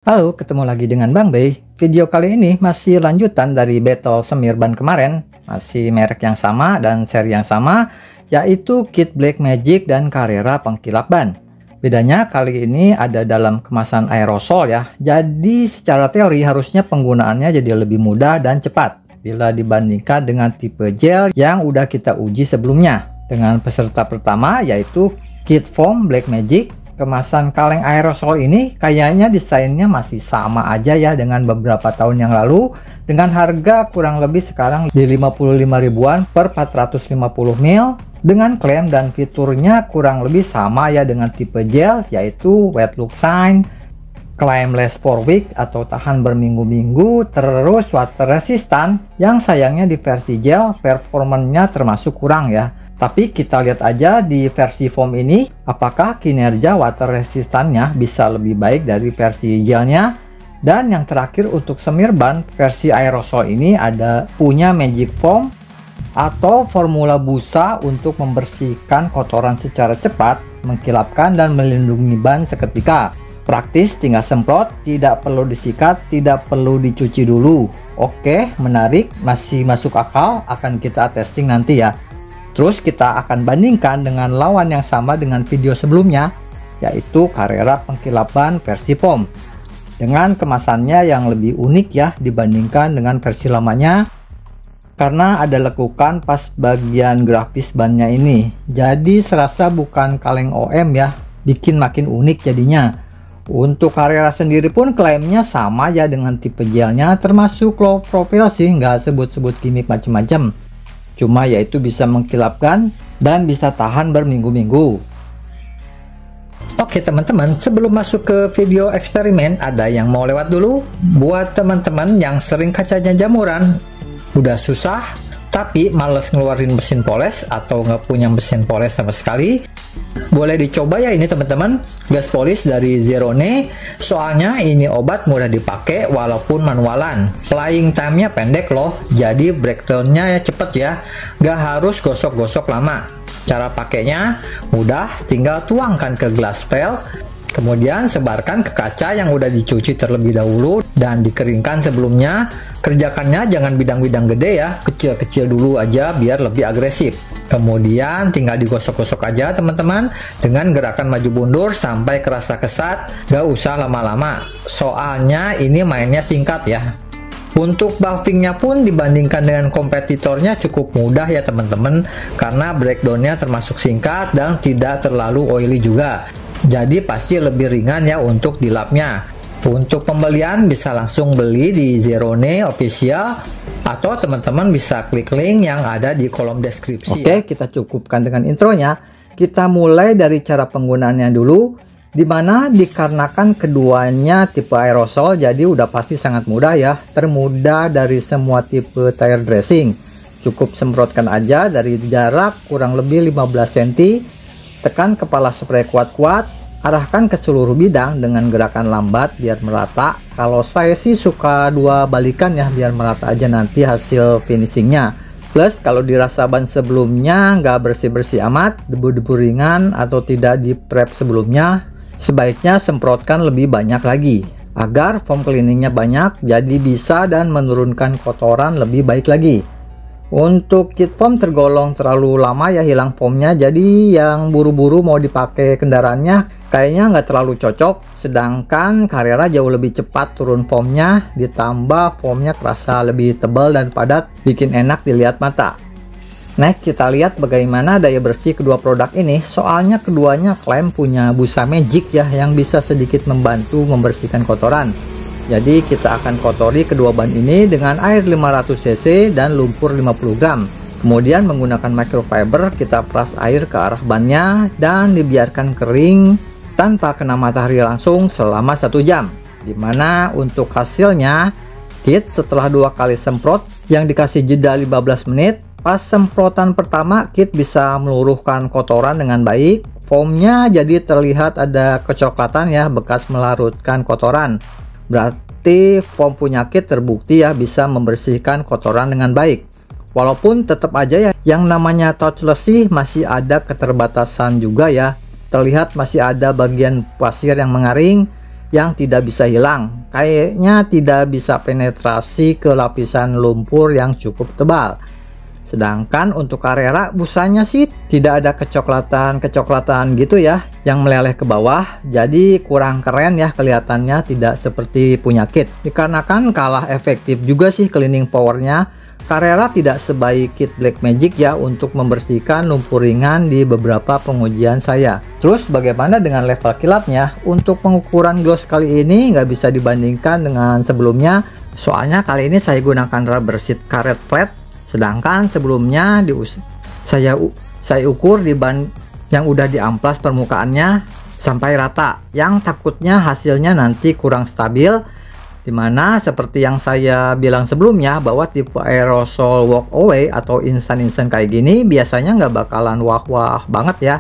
Halo, ketemu lagi dengan Bang Bey. Video kali ini masih lanjutan dari battle semir ban kemarin. Masih merek yang sama dan seri yang sama, yaitu kit Black Magic dan Carrera pengkilap ban. Bedanya kali ini ada dalam kemasan aerosol ya. Jadi secara teori harusnya penggunaannya jadi lebih mudah dan cepat bila dibandingkan dengan tipe gel yang udah kita uji sebelumnya. Dengan peserta pertama yaitu kit foam Black Magic. Kemasan kaleng aerosol ini kayaknya desainnya masih sama aja ya dengan beberapa tahun yang lalu, dengan harga kurang lebih sekarang di 55 ribuan per 450 ml, dengan klaim dan fiturnya kurang lebih sama ya dengan tipe gel, yaitu wet look sign, klaim last for week atau tahan berminggu-minggu, terus water resistant, yang sayangnya di versi gel performanya termasuk kurang ya. Tapi kita lihat aja di versi foam ini, apakah kinerja water resistannya bisa lebih baik dari versi gelnya. Dan yang terakhir untuk semir ban versi aerosol ini ada punya Magic Foam atau formula busa untuk membersihkan kotoran secara cepat, mengkilapkan dan melindungi ban seketika. Praktis, tinggal semprot, tidak perlu disikat, tidak perlu dicuci dulu. Oke, menarik, masih masuk akal, akan kita testing nanti ya. Terus kita akan bandingkan dengan lawan yang sama dengan video sebelumnya, yaitu Carrera pengkilap ban versi foam. Dengan kemasannya yang lebih unik ya dibandingkan dengan versi lamanya, karena ada lekukan pas bagian grafis bannya ini. Jadi serasa bukan kaleng OM ya, bikin makin unik jadinya. Untuk Carrera sendiri pun klaimnya sama ya dengan tipe gelnya, termasuk low profile sih, nggak sebut-sebut gimmick macam-macam. Cuma yaitu bisa mengkilapkan dan bisa tahan berminggu-minggu. Oke teman-teman, sebelum masuk ke video eksperimen, ada yang mau lewat dulu? Buat teman-teman yang sering kacanya jamuran, udah susah tapi males ngeluarin mesin poles atau nggak punya mesin poles sama sekali, boleh dicoba ya ini teman-teman, gas polish dari Zerone. Soalnya ini obat mudah dipakai walaupun manualan, flying time-nya pendek loh, jadi breakdown-nya ya cepet ya, gak harus gosok-gosok lama. Cara pakainya mudah, tinggal tuangkan ke glass pail, kemudian sebarkan ke kaca yang udah dicuci terlebih dahulu dan dikeringkan sebelumnya. Kerjakannya jangan bidang-bidang gede ya, kecil-kecil dulu aja biar lebih agresif. Kemudian tinggal digosok-gosok aja teman-teman dengan gerakan maju mundur sampai kerasa kesat, gak usah lama-lama. Soalnya ini mainnya singkat ya. Untuk buffingnya pun dibandingkan dengan kompetitornya cukup mudah ya teman-teman, karena breakdownnya termasuk singkat dan tidak terlalu oily juga. Jadi pasti lebih ringan ya untuk dilapnya. Untuk pembelian bisa langsung beli di Zerone official atau teman-teman bisa klik link yang ada di kolom deskripsi. Oke, kita cukupkan dengan intronya. Kita mulai dari cara penggunaannya dulu, dimana dikarenakan keduanya tipe aerosol jadi udah pasti sangat mudah ya, termudah dari semua tipe tire dressing. Cukup semprotkan aja dari jarak kurang lebih 15 cm, tekan kepala spray kuat-kuat, arahkan ke seluruh bidang dengan gerakan lambat biar merata. Kalau saya sih suka dua balikan ya biar merata aja nanti hasil finishingnya. Plus kalau dirasa ban sebelumnya nggak bersih-bersih amat, debu-debu ringan atau tidak di prep sebelumnya, sebaiknya semprotkan lebih banyak lagi agar foam cleaningnya banyak, jadi bisa dan menurunkan kotoran lebih baik lagi. Untuk kit foam tergolong terlalu lama ya hilang foamnya, jadi yang buru-buru mau dipakai kendaraannya kayaknya nggak terlalu cocok. Sedangkan Carrera jauh lebih cepat turun foamnya, ditambah foamnya kerasa lebih tebal dan padat, bikin enak dilihat mata. Next kita lihat bagaimana daya bersih kedua produk ini. Soalnya keduanya klaim punya busa magic ya yang bisa sedikit membantu membersihkan kotoran. Jadi kita akan kotori kedua ban ini dengan air 500 cc dan lumpur 50 gram. Kemudian menggunakan microfiber kita peras air ke arah bannya dan dibiarkan kering tanpa kena matahari langsung selama 1 jam. Dimana untuk hasilnya, kit setelah 2 kali semprot yang dikasih jeda 15 menit, pas semprotan pertama kit bisa meluruhkan kotoran dengan baik. Foamnya jadi terlihat ada kecoklatan ya, bekas melarutkan kotoran. Berarti foam punya kit terbukti ya bisa membersihkan kotoran dengan baik. Walaupun tetap aja ya yang namanya touchless sih masih ada keterbatasan juga ya. Terlihat masih ada bagian pasir yang mengaring, yang tidak bisa hilang. Kayaknya tidak bisa penetrasi ke lapisan lumpur yang cukup tebal. Sedangkan untuk Carrera busanya sih tidak ada kecoklatan gitu ya yang meleleh ke bawah, jadi kurang keren ya kelihatannya, tidak seperti punya kit. Dikarenakan kalah efektif juga sih cleaning powernya, Carrera tidak sebaik kit Blackmagic ya untuk membersihkan lumpur ringan di beberapa pengujian saya. Terus bagaimana dengan level kilatnya? Untuk pengukuran gloss kali ini nggak bisa dibandingkan dengan sebelumnya, soalnya kali ini saya gunakan rubber sheet karet flat. Sedangkan sebelumnya saya ukur di ban yang udah diamplas permukaannya sampai rata, yang takutnya hasilnya nanti kurang stabil, dimana seperti yang saya bilang sebelumnya bahwa tipe aerosol walk away atau instan kayak gini biasanya nggak bakalan wah-wah banget ya.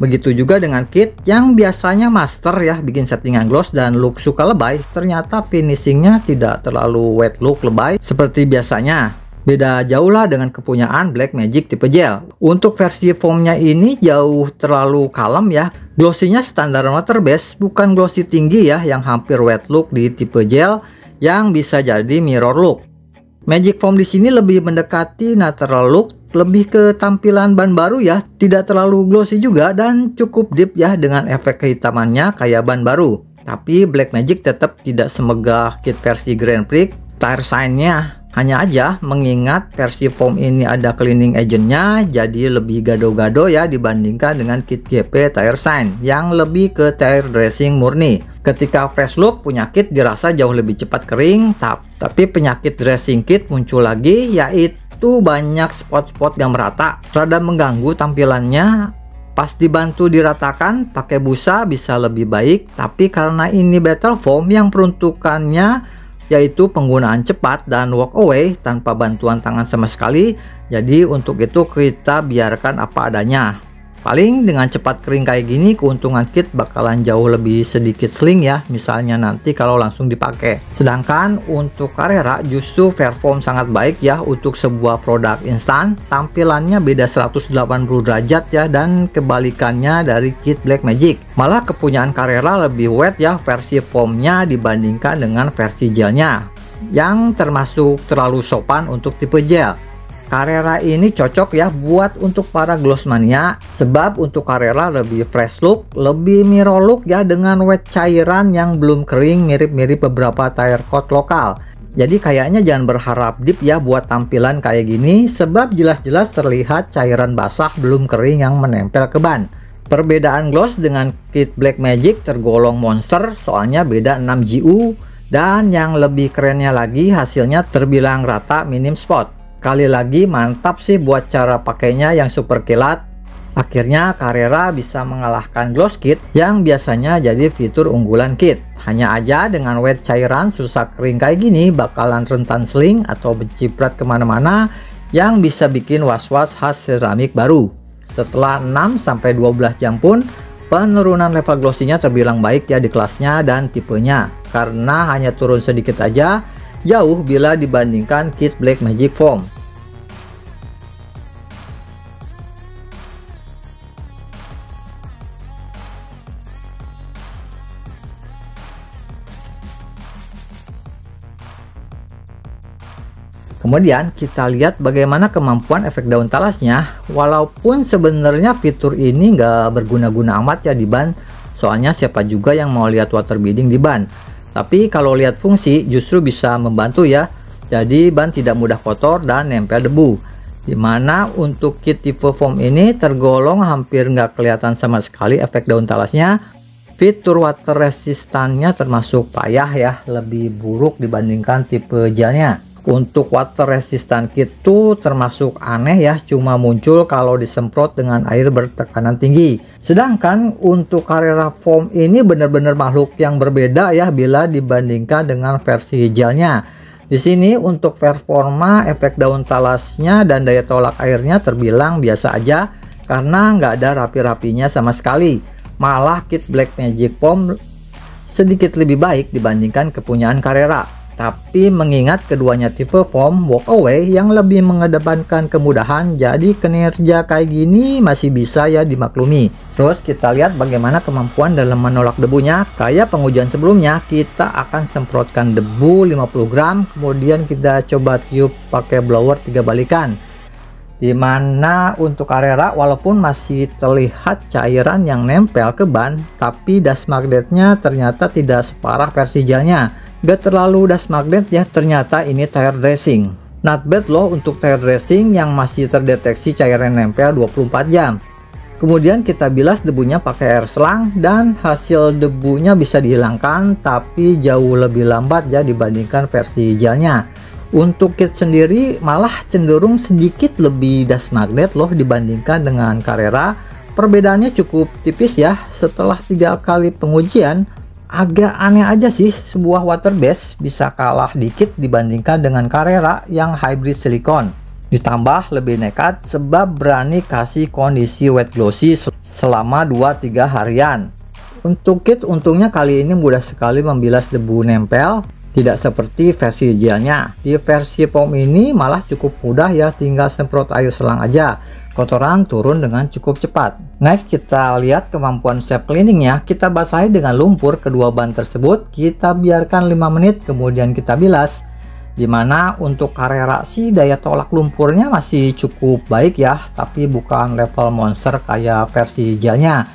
Begitu juga dengan kit yang biasanya master ya bikin settingan gloss dan look suka lebay, ternyata finishingnya tidak terlalu wet look lebay seperti biasanya. Beda jauh lah dengan kepunyaan Blackmagic tipe gel. Untuk versi foamnya ini jauh terlalu kalem ya. Glossinya standar water base, bukan glossy tinggi ya yang hampir wet look di tipe gel yang bisa jadi mirror look. Magic Foam di sini lebih mendekati natural look, lebih ke tampilan ban baru ya, tidak terlalu glossy juga dan cukup deep ya dengan efek kehitamannya kayak ban baru. Tapi Blackmagic tetap tidak semegah kit versi Grand Prix. Tire sign-nya hanya aja mengingat versi foam ini ada cleaning agentnya, jadi lebih gado-gado ya dibandingkan dengan kit GP Tire Shine yang lebih ke tire dressing murni. Ketika fresh look punya kit dirasa jauh lebih cepat kering, tapi penyakit dressing kit muncul lagi, yaitu banyak spot-spot yang merata, rada mengganggu tampilannya. Pas dibantu diratakan pakai busa bisa lebih baik, tapi karena ini battle foam yang peruntukannya yaitu penggunaan cepat dan walk away tanpa bantuan tangan sama sekali, jadi untuk itu kita biarkan apa adanya. Paling dengan cepat kering kayak gini keuntungan kit bakalan jauh lebih sedikit sling ya, misalnya nanti kalau langsung dipakai. Sedangkan untuk Carrera justru perform sangat baik ya untuk sebuah produk instan, tampilannya beda 180 derajat ya, dan kebalikannya dari kit Blackmagic. Malah kepunyaan Carrera lebih wet ya versi foamnya dibandingkan dengan versi gelnya, yang termasuk terlalu sopan untuk tipe gel. Carrera ini cocok ya buat untuk para gloss mania, sebab untuk Carrera lebih fresh look, lebih mirror look ya dengan wet cairan yang belum kering mirip-mirip beberapa tire coat lokal. Jadi kayaknya jangan berharap deep ya buat tampilan kayak gini, sebab jelas-jelas terlihat cairan basah belum kering yang menempel ke ban. Perbedaan gloss dengan kit Blackmagic tergolong monster, soalnya beda 6 GU, dan yang lebih kerennya lagi hasilnya terbilang rata minim spot. Kali lagi mantap sih buat cara pakainya yang super kilat. Akhirnya Carrera bisa mengalahkan gloss kit yang biasanya jadi fitur unggulan kit. Hanya aja dengan wet cairan susah kering kayak gini bakalan rentan sling atau berciprat kemana-mana yang bisa bikin was-was khas seramik baru. Setelah 6-12 jam pun penurunan level glossinya terbilang baik ya di kelasnya dan tipenya, karena hanya turun sedikit aja jauh bila dibandingkan kit Blackmagic Foam. Kemudian kita lihat bagaimana kemampuan efek daun talasnya. Walaupun sebenarnya fitur ini nggak berguna-guna amat ya di ban, soalnya siapa juga yang mau lihat water beading di ban. Tapi kalau lihat fungsi justru bisa membantu ya, jadi ban tidak mudah kotor dan nempel debu. Dimana untuk kit tipe foam ini tergolong hampir nggak kelihatan sama sekali efek daun talasnya. Fitur water resistannya termasuk payah ya, lebih buruk dibandingkan tipe gelnya. Untuk water resistant kit itu termasuk aneh ya, cuma muncul kalau disemprot dengan air bertekanan tinggi. Sedangkan untuk Carrera Foam ini benar-benar makhluk yang berbeda ya bila dibandingkan dengan versi gelnya. Di sini untuk performa efek daun talasnya dan daya tolak airnya terbilang biasa aja, karena nggak ada rapi-rapinya sama sekali. Malah kit Blackmagic Foam sedikit lebih baik dibandingkan kepunyaan Carrera. Tapi mengingat keduanya tipe foam walkaway yang lebih mengedepankan kemudahan, jadi kinerja kayak gini masih bisa ya dimaklumi. Terus kita lihat bagaimana kemampuan dalam menolak debunya. Kayak pengujian sebelumnya, kita akan semprotkan debu 50 gram, kemudian kita coba tiup pakai blower 3 balikan. Dimana untuk Carrera walaupun masih terlihat cairan yang nempel ke ban, tapi dust magnetnya ternyata tidak separah versi gelnya. Gak terlalu dust magnet ya, ternyata ini tire dressing. Not bad loh untuk tire dressing yang masih terdeteksi cairan nempel 24 jam. Kemudian kita bilas debunya pakai air selang dan hasil debunya bisa dihilangkan, tapi jauh lebih lambat ya dibandingkan versi gelnya. Untuk kit sendiri malah cenderung sedikit lebih dust magnet loh dibandingkan dengan Carrera. Perbedaannya cukup tipis ya. Setelah 3 kali pengujian, agak aneh aja sih sebuah water base bisa kalah dikit dibandingkan dengan Carrera yang hybrid silikon. Ditambah lebih nekat sebab berani kasih kondisi wet glossy selama 2-3 harian. Untuk kit untungnya kali ini mudah sekali membilas debu nempel, tidak seperti versi gelnya. Di versi foam ini malah cukup mudah ya, tinggal semprot air selang aja. Kotoran turun dengan cukup cepat. Next kita lihat kemampuan self cleaningnya. Kita basahi dengan lumpur kedua ban tersebut, kita biarkan 5 menit kemudian kita bilas. Dimana untuk Carrera sih daya tolak lumpurnya masih cukup baik ya, tapi bukan level monster kayak versi gelnya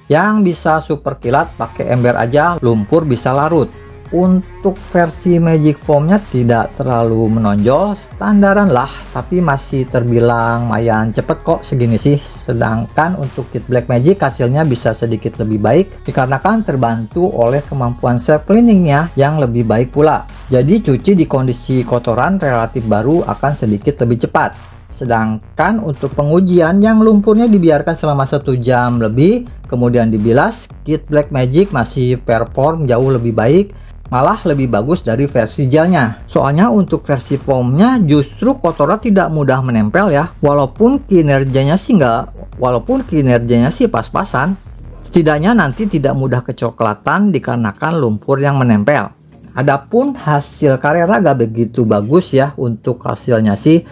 yang bisa super kilat, pakai ember aja lumpur bisa larut. Untuk versi Magic Foamnya tidak terlalu menonjol, standaran lah, tapi masih terbilang lumayan cepet kok segini sih. Sedangkan untuk kit Black Magic hasilnya bisa sedikit lebih baik dikarenakan terbantu oleh kemampuan self cleaningnya yang lebih baik pula. Jadi cuci di kondisi kotoran relatif baru akan sedikit lebih cepat. Sedangkan untuk pengujian yang lumpurnya dibiarkan selama 1 jam lebih kemudian dibilas, kit Black Magic masih perform jauh lebih baik, malah lebih bagus dari versi gelnya. Soalnya untuk versi foamnya justru kotoran tidak mudah menempel ya, walaupun kinerjanya sih pas-pasan. Setidaknya nanti tidak mudah kecoklatan dikarenakan lumpur yang menempel. Adapun hasil Carrera gak begitu bagus ya untuk hasilnya sih,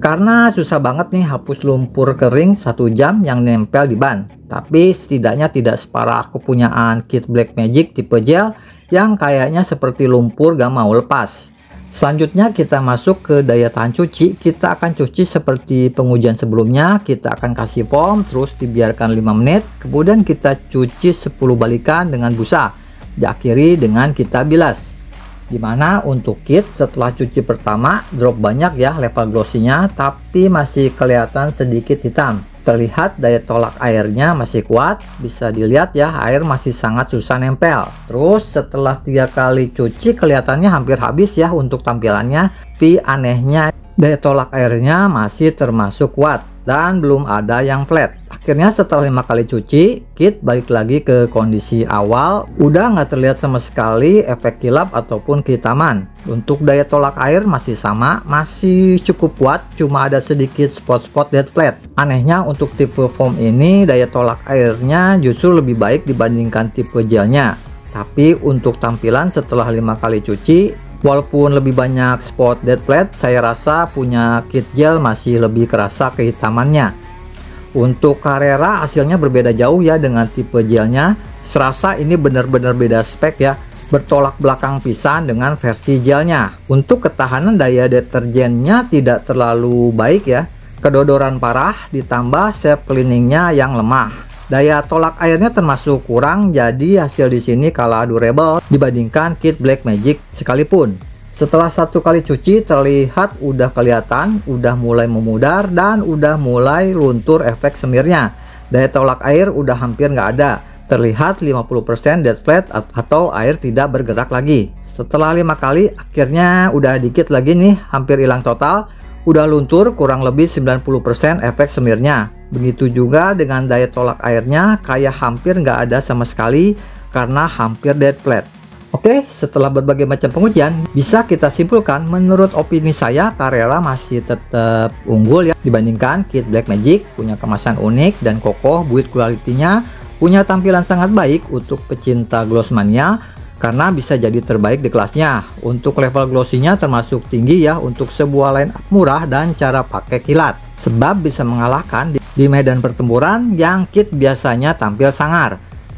karena susah banget nih hapus lumpur kering 1 jam yang nempel di ban. Tapi setidaknya tidak separah kepunyaan kit Black Magic tipe gel yang kayaknya seperti lumpur gak mau lepas. Selanjutnya kita masuk ke daya tahan cuci. Kita akan cuci seperti pengujian sebelumnya, kita akan kasih foam terus dibiarkan 5 menit, kemudian kita cuci 10 balikan dengan busa, diakhiri dengan kita bilas. Dimana untuk kit setelah cuci pertama drop banyak ya level glossy-nya, tapi masih kelihatan sedikit hitam. Terlihat daya tolak airnya masih kuat, bisa dilihat ya air masih sangat susah nempel. Terus setelah 3 kali cuci kelihatannya hampir habis ya untuk tampilannya, tapi anehnya daya tolak airnya masih termasuk kuat dan belum ada yang flat. Akhirnya setelah 5 kali cuci, kit balik lagi ke kondisi awal, udah nggak terlihat sama sekali efek kilap ataupun kehitaman. Untuk daya tolak air masih sama, masih cukup kuat, cuma ada sedikit spot-spot dead flat. Anehnya untuk tipe foam ini daya tolak airnya justru lebih baik dibandingkan tipe gelnya. Tapi untuk tampilan setelah 5 kali cuci, walaupun lebih banyak spot dead flat, saya rasa punya kit gel masih lebih kerasa kehitamannya. Untuk Carrera hasilnya berbeda jauh ya dengan tipe gelnya. Serasa ini benar-benar beda spek ya, bertolak belakang pisan dengan versi gelnya. Untuk ketahanan daya deterjennya tidak terlalu baik ya, kedodoran parah ditambah self cleaningnya yang lemah. Daya tolak airnya termasuk kurang, jadi hasil di sini kalah durable dibandingkan kit Black Magic sekalipun. Setelah 1 kali cuci terlihat udah kelihatan, udah mulai memudar dan udah mulai luntur efek semirnya. Daya tolak air udah hampir nggak ada, terlihat 50% dead flat atau air tidak bergerak lagi. Setelah 5 kali akhirnya udah dikit lagi nih, hampir hilang total, udah luntur kurang lebih 90% efek semirnya. Begitu juga dengan daya tolak airnya, kayak hampir nggak ada sama sekali karena hampir dead flat. Oke, setelah berbagai macam pengujian, bisa kita simpulkan menurut opini saya Carrera masih tetap unggul ya dibandingkan kit Black Magic. Punya kemasan unik dan kokoh, build quality-nya punya tampilan sangat baik untuk pecinta gloss mania. karena bisa jadi terbaik di kelasnya. Untuk level glossy-nya termasuk tinggi ya untuk sebuah line up murah dan cara pakai kilat, sebab bisa mengalahkan di medan pertempuran yang kit biasanya tampil sangar.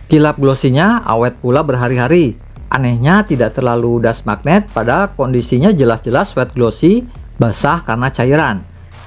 Kilap glossy-nya awet pula berhari-hari. Anehnya tidak terlalu dust magnet, padahal kondisinya jelas-jelas wet glossy, basah karena cairan.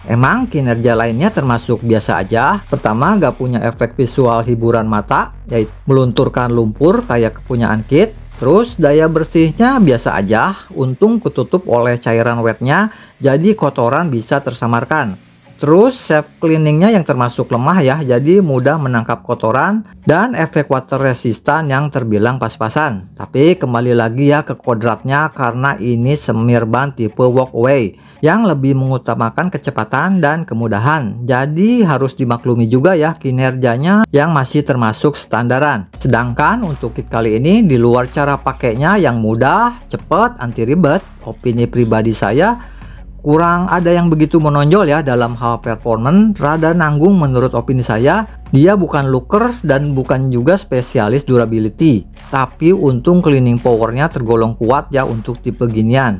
Emang kinerja lainnya termasuk biasa aja. Pertama, gak punya efek visual hiburan mata, yaitu melunturkan lumpur kayak kepunyaan kit. Terus daya bersihnya biasa aja, untung ketutup oleh cairan wetnya, jadi kotoran bisa tersamarkan. Terus self cleaningnya yang termasuk lemah ya, jadi mudah menangkap kotoran, dan efek water resistant yang terbilang pas-pasan. Tapi kembali lagi ya ke kodratnya, karena ini semir ban tipe walkway yang lebih mengutamakan kecepatan dan kemudahan. Jadi harus dimaklumi juga ya kinerjanya yang masih termasuk standaran. Sedangkan untuk kit kali ini, di luar cara pakainya yang mudah, cepat, anti ribet, opini pribadi saya kurang ada yang begitu menonjol ya dalam hal performance, rada nanggung menurut opini saya. Dia bukan looker dan bukan juga spesialis durability, tapi untung cleaning powernya tergolong kuat ya untuk tipe ginian.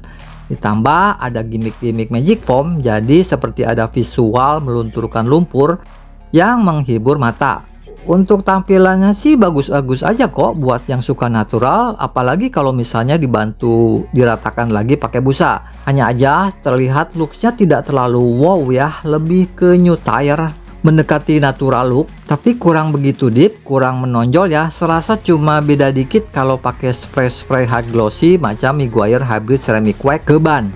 Ditambah ada gimmick-gimmick magic foam, jadi seperti ada visual melunturkan lumpur yang menghibur mata. Untuk tampilannya sih bagus-bagus aja kok buat yang suka natural, apalagi kalau misalnya dibantu diratakan lagi pakai busa. Hanya aja terlihat looksnya tidak terlalu wow ya, lebih ke new tire, mendekati natural look, tapi kurang begitu deep, kurang menonjol ya. Serasa cuma beda dikit kalau pakai spray hard glossy macam Meguiar Hybrid Ceramic Wax ke ban.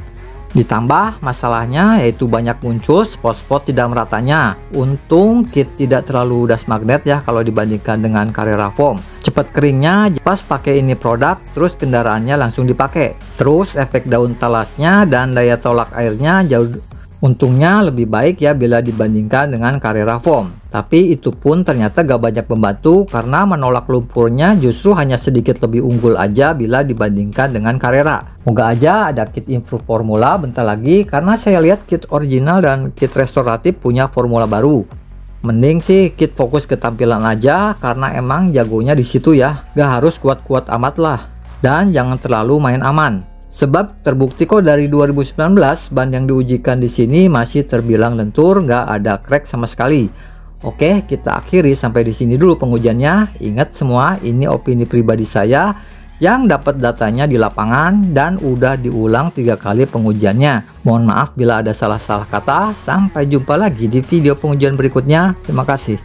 Ditambah masalahnya yaitu banyak muncul spot-spot tidak meratanya. Untung kit tidak terlalu dust magnet ya kalau dibandingkan dengan Carrera Foam. Cepat keringnya pas pakai ini produk, terus kendaraannya langsung dipakai. Terus efek daun talasnya dan daya tolak airnya jauh, untungnya lebih baik ya bila dibandingkan dengan Carrera Foam. Tapi itu pun ternyata gak banyak membantu, karena menolak lumpurnya justru hanya sedikit lebih unggul aja bila dibandingkan dengan Carrera. Moga aja ada kit improve formula bentar lagi, karena saya lihat kit original dan kit restoratif punya formula baru. Mending sih kit fokus ke tampilan aja, karena emang jagonya di situ ya. Gak harus kuat-kuat amat lah, dan jangan terlalu main aman. Sebab terbukti kok dari 2019 ban yang diujikan di sini masih terbilang lentur, nggak ada crack sama sekali. Oke, kita akhiri sampai di sini dulu pengujiannya. Ingat semua, ini opini pribadi saya yang dapat datanya di lapangan dan udah diulang 3 kali pengujiannya. Mohon maaf bila ada salah-salah kata. Sampai jumpa lagi di video pengujian berikutnya. Terima kasih.